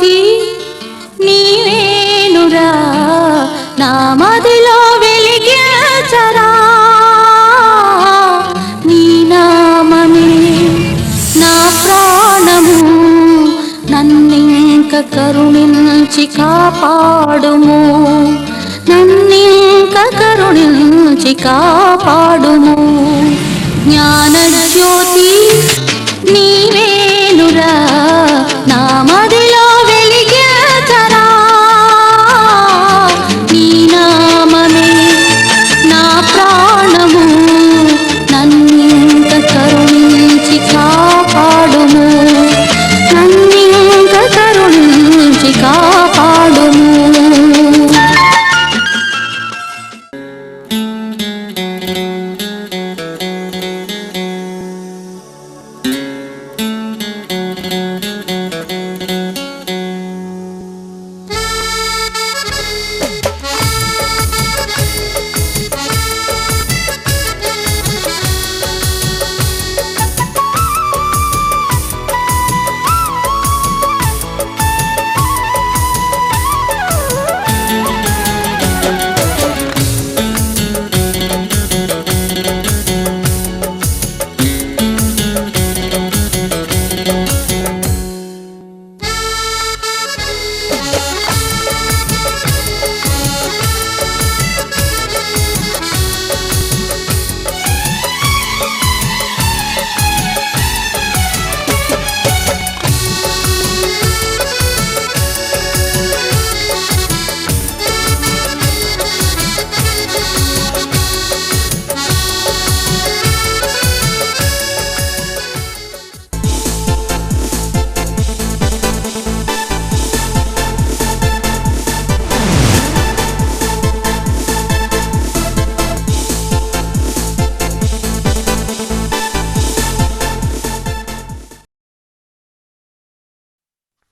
జ్యోతి నీవేనురా నా మదిలో వెలిగించరా నీ నామమే నా ప్రాణము నన్నింక కరుణించి కాపాడుము నన్నింక కరుణించి కాపాడుము జ్ఞాన జ్యోతి నీవేనురా నా మదిలో వెలిగించరా నీ నామమే నా ప్రాణము నన్నింక కరుణించి కాపాడుము నన్నింక కరుణించి కాపాడుము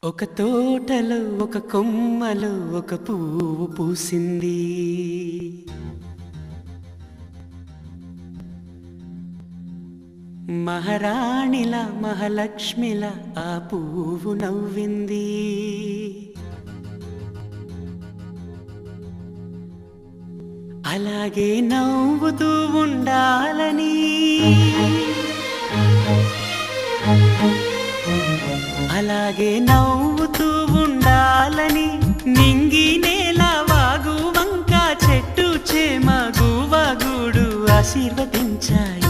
ఒక తోటలో ఒక కొమ్మలో ఒక పువ్వు పూసింది మహారాణిలా మహాలక్ష్మిలా ఆ పువ్వు నవ్వింది అలాగే నవ్వుతూ ఉండాలని అలాగే నవ్వుతూ ఉండాలని నింగి నేల వాగు వంక చెట్టు చేమ గువగూడు ఆశీర్వదించాయి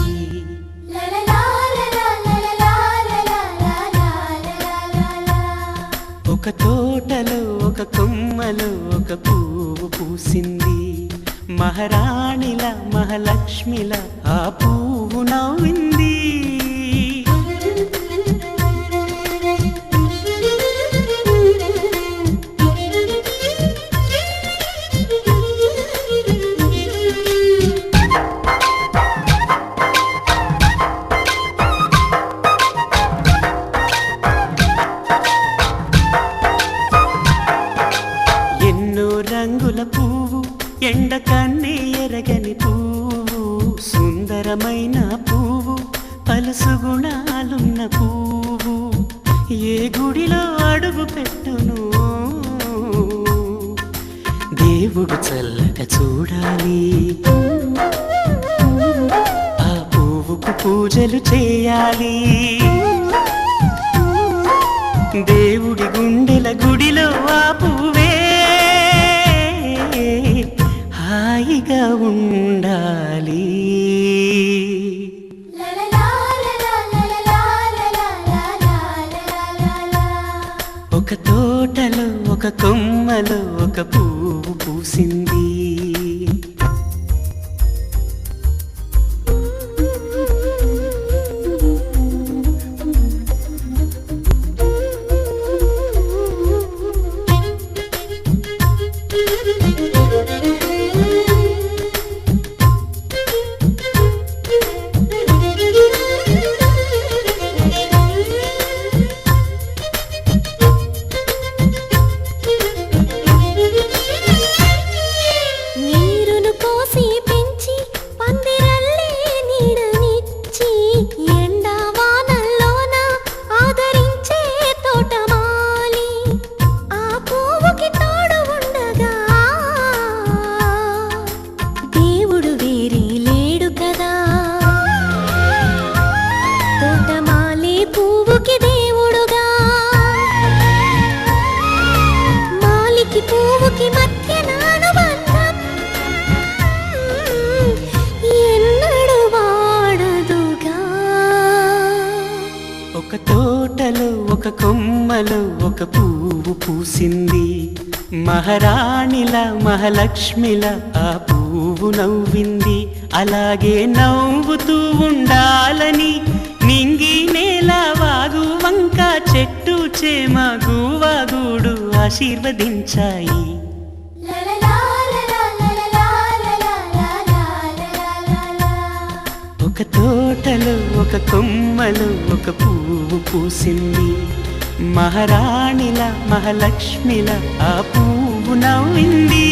ఒక తోటలో ఒక కొమ్మలో ఒక పువ్వు పూసింది మహారాణిల మహాలక్ష్మిల ఆ పువ్వు నవ్వింది రంగుల పువ్వు ఎండ కన్నే ఎరగని పువ్వు సుందరమైన పువ్వు పలుసు గుణాలున్న పువ్వు ఏ గుడిలో అడుగు పెట్టును దేవుడు చల్లగా చూడాలి ఆ పువ్వుకు పూజలు చేయాలి దేవుడి గుండెల గుడిలో ఆ పువ్వే హాయిగా ఉండాలి ఒక తోటలో ఒక కొమ్మలో ఒక పువ్వు పూసింది ఒక కొమ్మలో ఒక పువ్వు పూసింది. మహారాణిల మహాలక్ష్మిల ఆ పువ్వు నవ్వింది. అలాగే నవ్వుతూ ఉండాలని నింగి నేల వాగు వంక చెట్టు చేమ గువాగూడు ఆశీర్వదించాయి. ఒక తోటలో ఒక కొమ్మలో ఒక పువ్వు పూసింది. మహారాణిల మహాలక్ష్మిల ఆ పువ్వు నవ్వింది.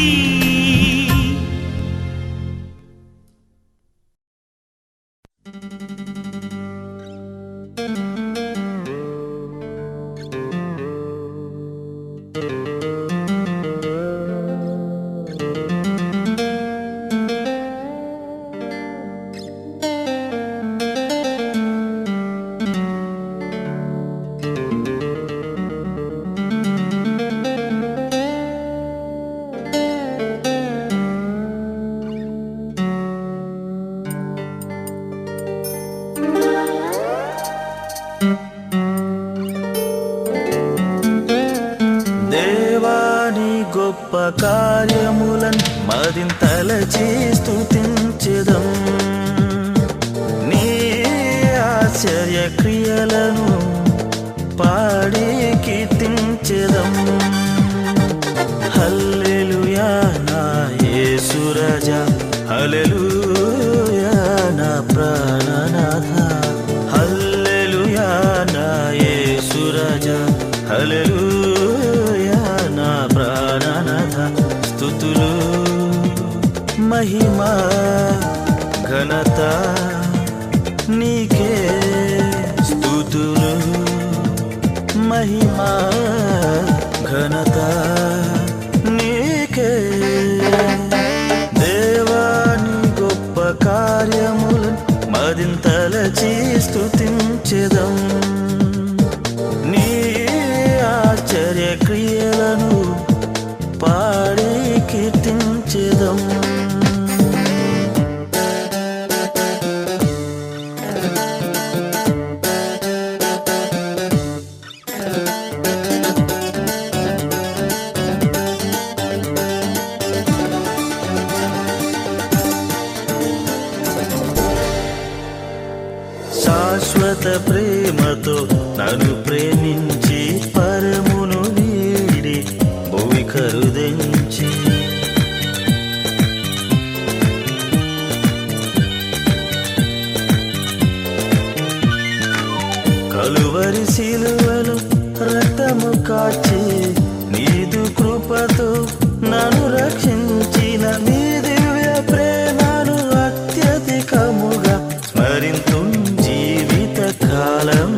దేవాని గొప్ప కార్యములను మదింతలచి స్తుతించెదం. నీ ఆశ్చర్య క్రియలను పాడి కీర్తించెదం. హల్లెలూయా నా యేసు రాజా, హల్లెలూయా నా ప్రాణనాథ, హల్లెలూయా నా యేసు రాజా, హల్లెలూయా నా ప్రాణనాథ. స్తుతులు మహిమ ఘనత నీకే, స్తుతులు మహిమ ఘనత నీకే. దేవాని గొప్ప కార్యములను మదింతలచి స్తుతించెదం. నీ ఆశ్చర్య క్రియలను పాడి కీర్తించెదం. శాశ్వత ప్రేమతో నన్ను ప్రేమించి పరమును వీడి భూమి కరుదించి కలువరి శిలువలో రక్తము కాచి నీదు కృపతో నన్ను రక్షించిన నీ దివ్య ప్రేమను అత్యధికముగా స్మరింతు జీవిత కాలం.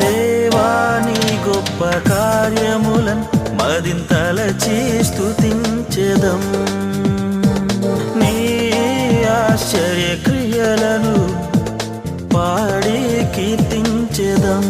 దేవాని గొప్ప కార్యములను మదింతలచి స్తుతించెదం. నీ ఆశ్చర్య క్రియలను పాడి కీర్తించెదం.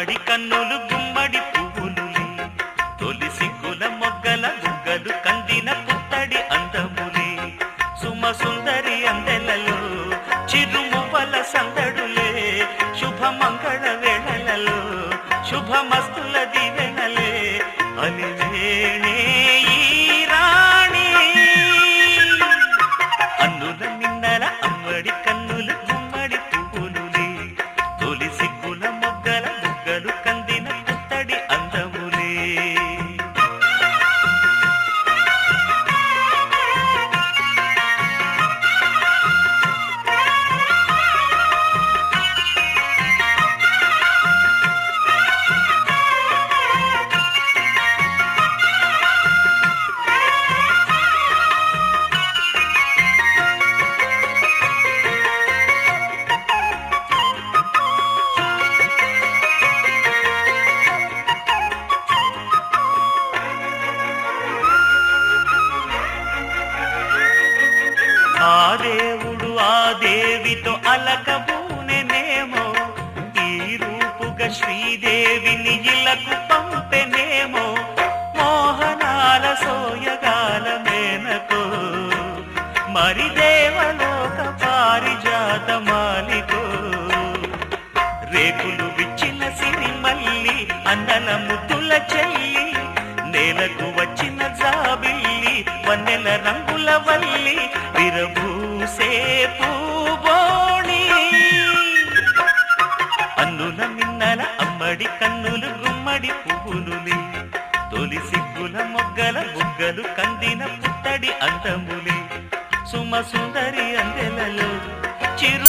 అమ్మడి కన్నులు గుమ్మడి పువ్వులులే తొలి సిగ్గుల మొగ్గల బుగ్గలు కందిన పుత్తడి అందములే సుమ సుందరి అందెలలో చిరుమువ్వల సందడులే శుభమంగళ వేళలలో శుభమస్తుల దివెనలే అలివేణే ఈ రాణి అన్నుల నిన్నల అమ్మడి కన్నులు గుమ్మడి పువ్వులులే తొలి సిగ్గుల మొగ్గల బుగ్గలు కందిన పుత్తడి అందములే ఆ దేవుడు ఆ దేవితో అలకబూనెనేమో ఈ రూపుగా శ్రీదేవిని ఇలకు పంపెనేమో మోహనాల సోయగాల మేనకో మరి దేవలోక పారిజాత మాలికో రేకులు విచ్చిన సిరిమల్లి అన్నల ముద్దుల చెల్లి నేలకు వచ్చిన జాబిల్లి వన్నెల రంగుల వల్లి విరబూసే పూబోణి అన్నుల మిన్నల అమ్మడి కన్నులు గుమ్మడి పువ్వులులే తొలి సిగ్గుల మొగ్గల బుగ్గలు కందిన పుత్తడి అందములే సుమ సుందరి అందెలలో చిరు